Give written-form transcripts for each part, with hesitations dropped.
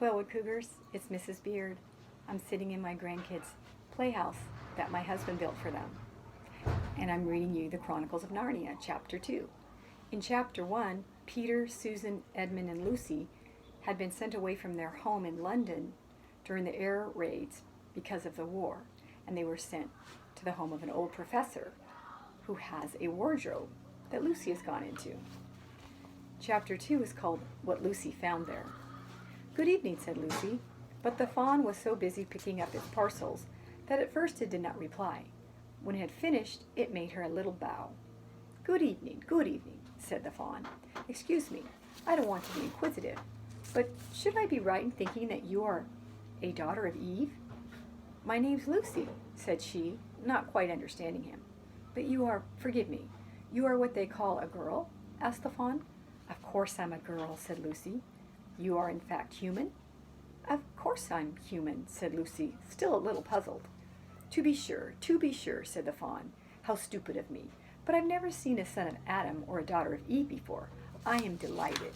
Well, Wood Cougars, it's Mrs. Beard. I'm sitting in my grandkids' playhouse that my husband built for them, and I'm reading you the Chronicles of Narnia, Chapter 2. In Chapter 1, Peter, Susan, Edmund, and Lucy had been sent away from their home in London during the air raids because of the war, and they were sent to the home of an old professor who has a wardrobe that Lucy has gone into. Chapter 2 is called What Lucy Found There. "Good evening," said Lucy, but the fawn was so busy picking up its parcels that at first it did not reply. When it had finished, it made her a little bow. Good evening," said the fawn. "Excuse me, I don't want to be inquisitive, but should I be right in thinking that you are a daughter of Eve?" "My name's Lucy," said she, not quite understanding him. "But forgive me, you are what they call a girl?" asked the fawn. "Of course I'm a girl," said Lucy. "You are in fact human?" "Of course I'm human," said Lucy, still a little puzzled. To be sure, said the fawn. "How stupid of me. But I've never seen a son of Adam or a daughter of Eve before. I am delighted.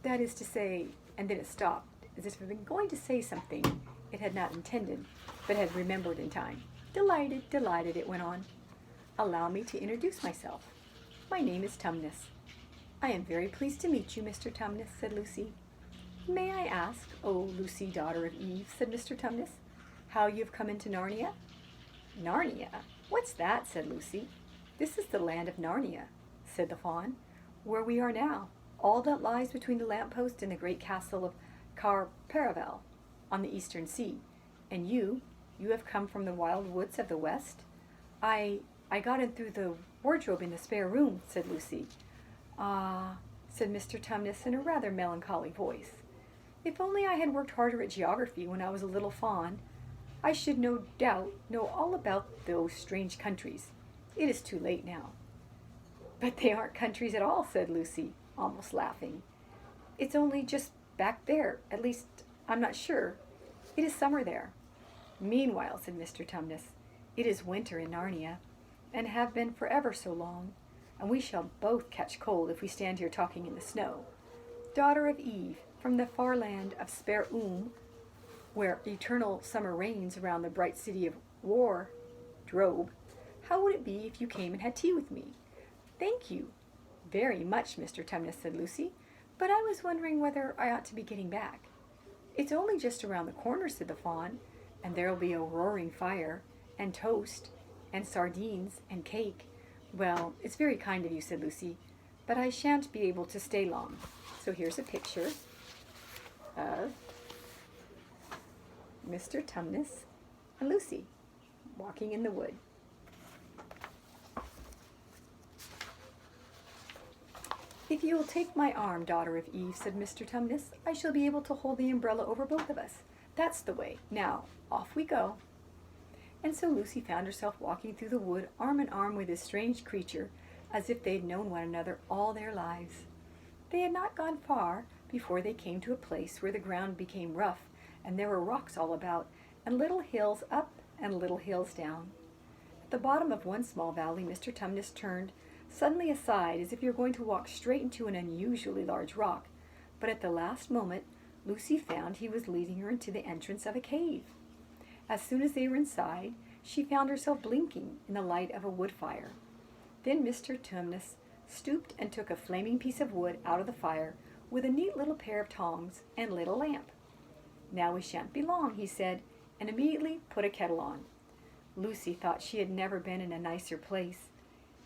That is to say," and then it stopped, as if it had been going to say something it had not intended, but had remembered in time. Delighted, it went on. "Allow me to introduce myself. My name is Tumnus." "I am very pleased to meet you, Mr. Tumnus," said Lucy. "May I ask, O Lucy, daughter of Eve," said Mr. Tumnus, "how you have come into Narnia?" "Narnia? What's that?" said Lucy. "This is the land of Narnia," said the fawn, "where we are now, all that lies between the lamppost and the great castle of Paravel on the eastern sea. And you have come from the wild woods of the west?" I got in through the wardrobe in the spare room," said Lucy. "Ah," said Mr. Tumnus in a rather melancholy voice. "If only I had worked harder at geography when I was a little fawn, I should no doubt know all about those strange countries. It is too late now." "But they aren't countries at all," said Lucy, almost laughing. "It's only just back there. At least, I'm not sure. It is summer there." "Meanwhile," said Mr. Tumnus, "it is winter in Narnia, and have been for ever so long, and we shall both catch cold if we stand here talking in the snow. Daughter of Eve, from the far land of Spare where eternal summer reigns around the bright city of Drobe, how would it be if you came and had tea with me?" "Thank you very much, Mr. Tumnus," said Lucy, "but I was wondering whether I ought to be getting back." "It's only just around the corner," said the fawn, "and there'll be a roaring fire, and toast, and sardines, and cake." "Well, it's very kind of you," said Lucy, "but I shan't be able to stay long. So here's a picture of Mr. Tumnus and Lucy walking in the wood. "If you will take my arm, daughter of Eve," said Mr. Tumnus, "I shall be able to hold the umbrella over both of us. That's the way. Now, off we go." And so Lucy found herself walking through the wood arm in arm with this strange creature, as if they had known one another all their lives. They had not gone far before they came to a place where the ground became rough, and there were rocks all about, and little hills up and little hills down. At the bottom of one small valley, Mr. Tumnus turned suddenly aside as if he were going to walk straight into an unusually large rock, but at the last moment Lucy found he was leading her into the entrance of a cave. As soon as they were inside, she found herself blinking in the light of a wood fire. Then Mr. Tumnus stooped and took a flaming piece of wood out of the fire with a neat little pair of tongs and lit a lamp. "Now we shan't be long," he said, and immediately put a kettle on. Lucy thought she had never been in a nicer place.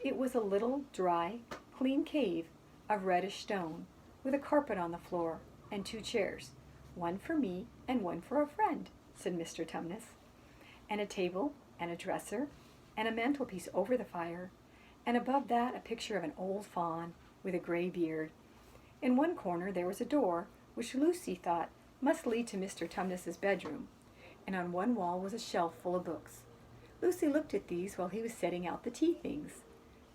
It was a little, dry, clean cave of reddish stone, with a carpet on the floor and 2 chairs, "one for me and one for a friend," said Mr. Tumnus, "and a table and a dresser and a mantelpiece over the fire, and above that a picture of an old fawn with a gray beard. In one corner there was a door, which Lucy thought must lead to Mr. Tumnus's bedroom, and on one wall was a shelf full of books. Lucy looked at these while he was setting out the tea things.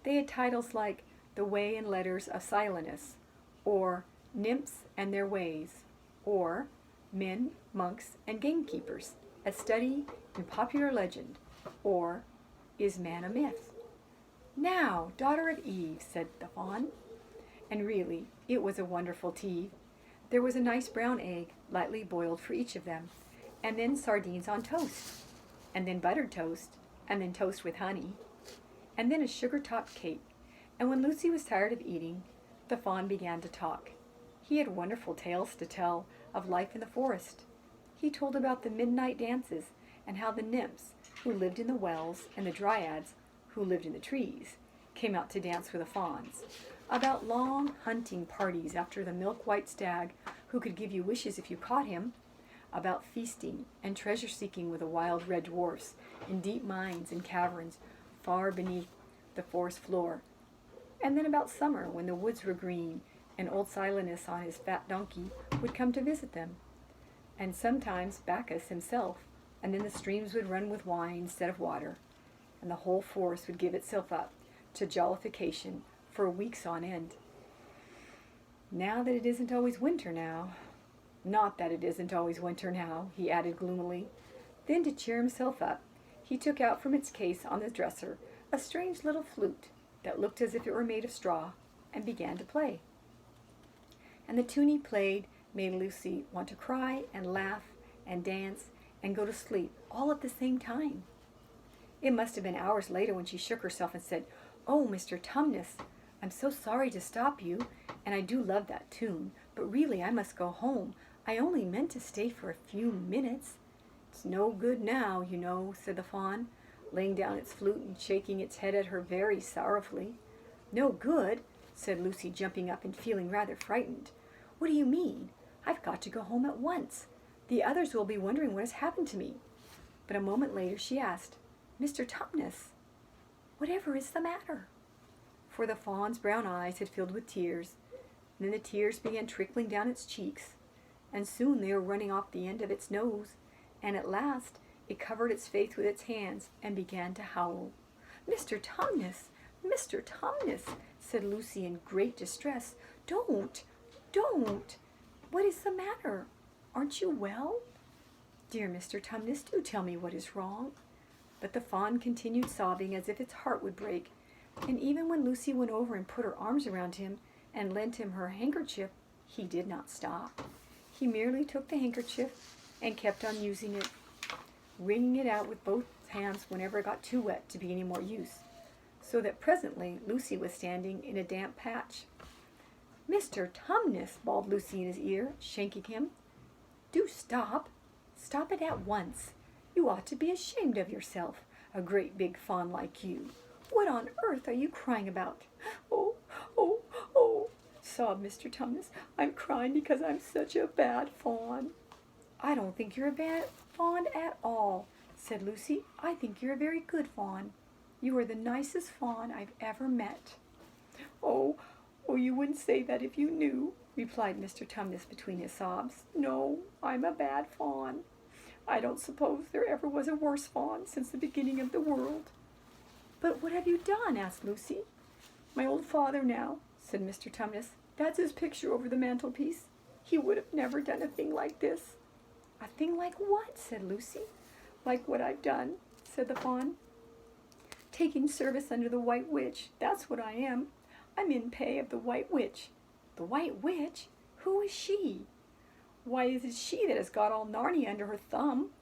They had titles like The Way and Letters of Silenus, or Nymphs and Their Ways, or Men, Monks, and Gamekeepers, a Study in Popular Legend, or Is Man a Myth? "Now, daughter of Eve," said the fawn. And really, it was a wonderful tea. There was a nice brown egg, lightly boiled for each of them, and then sardines on toast, and then buttered toast, and then toast with honey, and then a sugar-topped cake. And when Lucy was tired of eating, the fawn began to talk. He had wonderful tales to tell of life in the forest. He told about the midnight dances and how the nymphs, who lived in the wells, and the dryads, who lived in the trees, came out to dance with the fawns, about long hunting parties after the milk-white stag who could give you wishes if you caught him, about feasting and treasure-seeking with the wild red dwarfs in deep mines and caverns far beneath the forest floor, and then about summer when the woods were green and old Silenus on his fat donkey would come to visit them, and sometimes Bacchus himself, and then the streams would run with wine instead of water, and the whole forest would give itself up to jollification for weeks on end. Now that it isn't always winter now. Not that it isn't always winter now, he added gloomily. Then to cheer himself up, he took out from its case on the dresser a strange little flute that looked as if it were made of straw, and began to play. And the tune he played made Lucy want to cry and laugh and dance and go to sleep all at the same time. It must have been hours later when she shook herself and said, "Oh, Mr. Tumnus, I'm so sorry to stop you, and I do love that tune, but really I must go home. I only meant to stay for a few minutes." "It's no good now, you know," said the fawn, laying down its flute and shaking its head at her very sorrowfully. "No good?" said Lucy, jumping up and feeling rather frightened. "What do you mean? I've got to go home at once. The others will be wondering what has happened to me." But a moment later she asked, "Mr. Tumnus, whatever is the matter?" For the fawn's brown eyes had filled with tears, and then the tears began trickling down its cheeks, and soon they were running off the end of its nose, and at last it covered its face with its hands and began to howl. "Mr. Tumnus, Mr. Tumnus," said Lucy in great distress, Don't! What is the matter? Aren't you well?" "Dear Mr. Tumnus, do tell me what is wrong." But the fawn continued sobbing as if its heart would break, and even when Lucy went over and put her arms around him and lent him her handkerchief, he did not stop. He merely took the handkerchief and kept on using it, wringing it out with both hands whenever it got too wet to be any more use, so that presently Lucy was standing in a damp patch. "Mr. Tumnus," bawled Lucy in his ear, shaking him, "do stop. Stop it at once. You ought to be ashamed of yourself, a great big fawn like you. What on earth are you crying about?" Oh, sobbed Mr. Tumnus. "I'm crying because I'm such a bad fawn." "I don't think you're a bad fawn at all," said Lucy. "I think you're a very good fawn. You are the nicest fawn I've ever met." Oh, you wouldn't say that if you knew," replied Mr. Tumnus between his sobs. "No, I'm a bad fawn. I don't suppose there ever was a worse fawn since the beginning of the world." "But what have you done?" asked Lucy. "My old father now," said Mr. Tumnus. "That's his picture over the mantelpiece. He would have never done a thing like this." "A thing like what?" said Lucy. "Like what I've done," said the fawn. "Taking service under the White Witch. That's what I am. I'm in pay of the White Witch." "The White Witch? Who is she?" "Why, it is she that has got all Narnia under her thumb.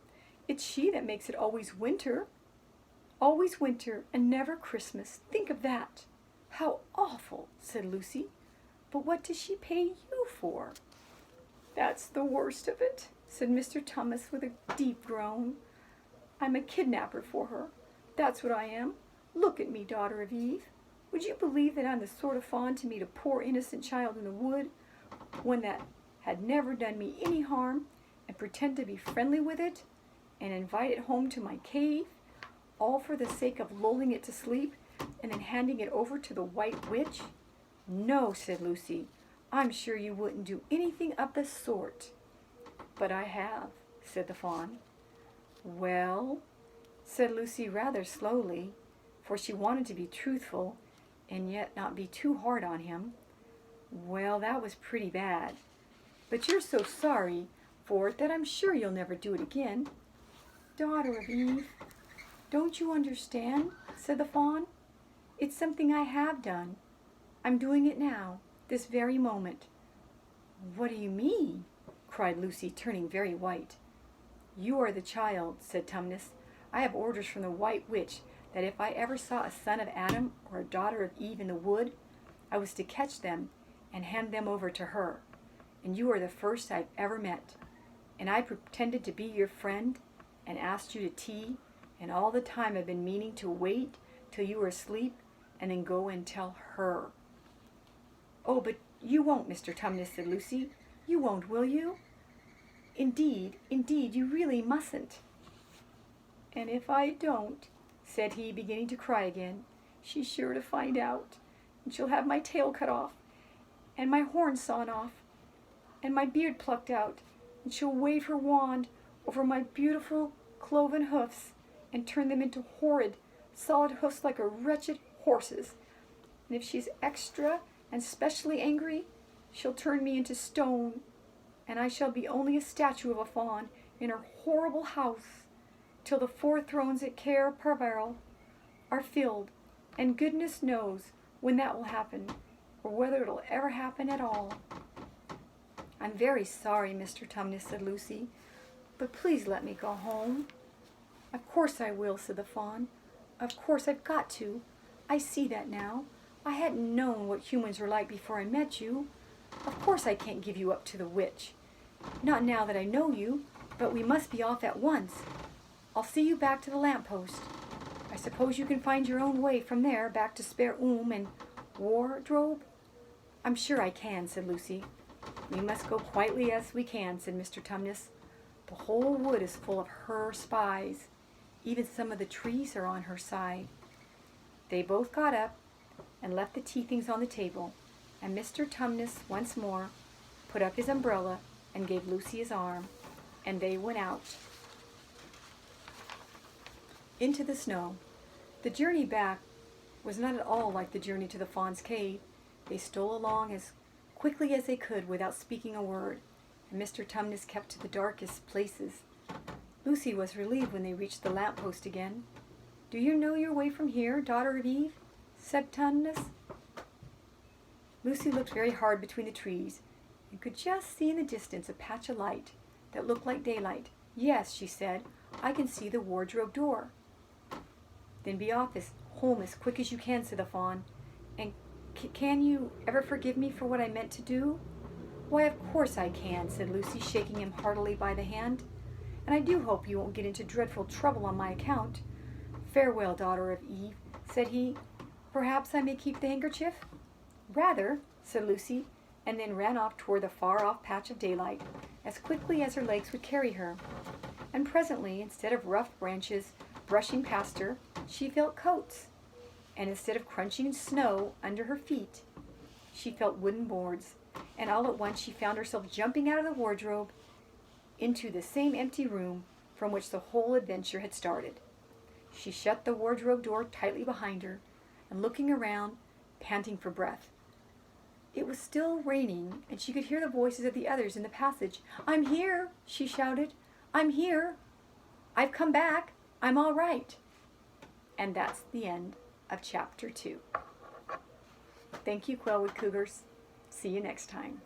It's she that makes it always winter. Always winter and never Christmas. Think of that." "How awful," said Lucy. "But what does she pay you for?" "That's the worst of it," said Mr. Tumnus with a deep groan. "I'm a kidnapper for her. That's what I am. Look at me, daughter of Eve. Would you believe that I'm the sort of fawn to meet a poor innocent child in the wood, one that had never done me any harm, and pretend to be friendly with it, and invite it home to my cave, all for the sake of lulling it to sleep, and then handing it over to the White Witch?" "No," said Lucy. "I'm sure you wouldn't do anything of the sort." "But I have," said the fawn. "Well," said Lucy rather slowly, for she wanted to be truthful and yet not be too hard on him. "Well, that was pretty bad. But you're so sorry for it that I'm sure you'll never do it again." "Daughter of Eve, don't you understand?" said the fawn. "It's something I have done. I'm doing it now, this very moment. "What do you mean?" cried Lucy, turning very white. "You are the child," said Tumnus. "I have orders from the White Witch that if I ever saw a son of Adam or a daughter of Eve in the wood, I was to catch them and hand them over to her. And you are the first I've ever met. And I pretended to be your friend and asked you to tea, and all the time I've been meaning to wait till you were asleep and then go and tell her." "Oh, but you won't, Mr. Tumnus," said Lucy. "You won't, will you?" Indeed, you really mustn't." "And if I don't," said he, beginning to cry again, "she's sure to find out, and she'll have my tail cut off, and my horn sawn off, and my beard plucked out, and she'll wave her wand over my beautiful cloven hoofs, and turn them into horrid, solid hoofs like a wretched horse's. And if she's extra and specially angry, she'll turn me into stone, and I shall be only a statue of a fawn in her horrible house, till the 4 thrones at Cair Paravel are filled, and goodness knows when that will happen, or whether it'll ever happen at all." "I'm very sorry, Mr. Tumnus," said Lucy, "but please let me go home." "Of course I will," said the fawn. "Of course I've got to. I see that now. I hadn't known what humans were like before I met you. Of course I can't give you up to the witch. Not now that I know you, but we must be off at once. I'll see you back to the lamppost. I suppose you can find your own way from there back to Spare and Wardrobe?" "I'm sure I can," said Lucy. "We must go quietly as we can," said Mr. Tumnus. "The whole wood is full of her spies. Even some of the trees are on her side." They both got up and left the tea things on the table, and Mr. Tumnus once more put up his umbrella and gave Lucy his arm, and they went out into the snow. The journey back was not at all like the journey to the fawn's cave. They stole along as quickly as they could without speaking a word, and Mr. Tumnus kept to the darkest places. Lucy was relieved when they reached the lamppost again. "Do you know your way from here, daughter of Eve?" said Tumnus. Lucy looked very hard between the trees and could just see in the distance a patch of light that looked like daylight. "Yes," she said, "I can see the wardrobe door." "Then be off home as quick as you can," said the fawn. "And can you ever forgive me for what I meant to do?" "Why, of course I can," said Lucy, shaking him heartily by the hand. "And I do hope you won't get into dreadful trouble on my account." "Farewell, daughter of Eve," said he. "Perhaps I may keep the handkerchief?" "Rather," said Lucy, and then ran off toward the far-off patch of daylight as quickly as her legs would carry her. And presently, instead of rough branches brushing past her, she felt coats, and instead of crunching snow under her feet, she felt wooden boards, and all at once she found herself jumping out of the wardrobe into the same empty room from which the whole adventure had started. She shut the wardrobe door tightly behind her, and looking around, panting for breath. It was still raining, and she could hear the voices of the others in the passage. "I'm here," she shouted. "I'm here. I've come back. I'm all right." And that's the end of chapter 2. Thank you, Quailwood Cougars. See you next time.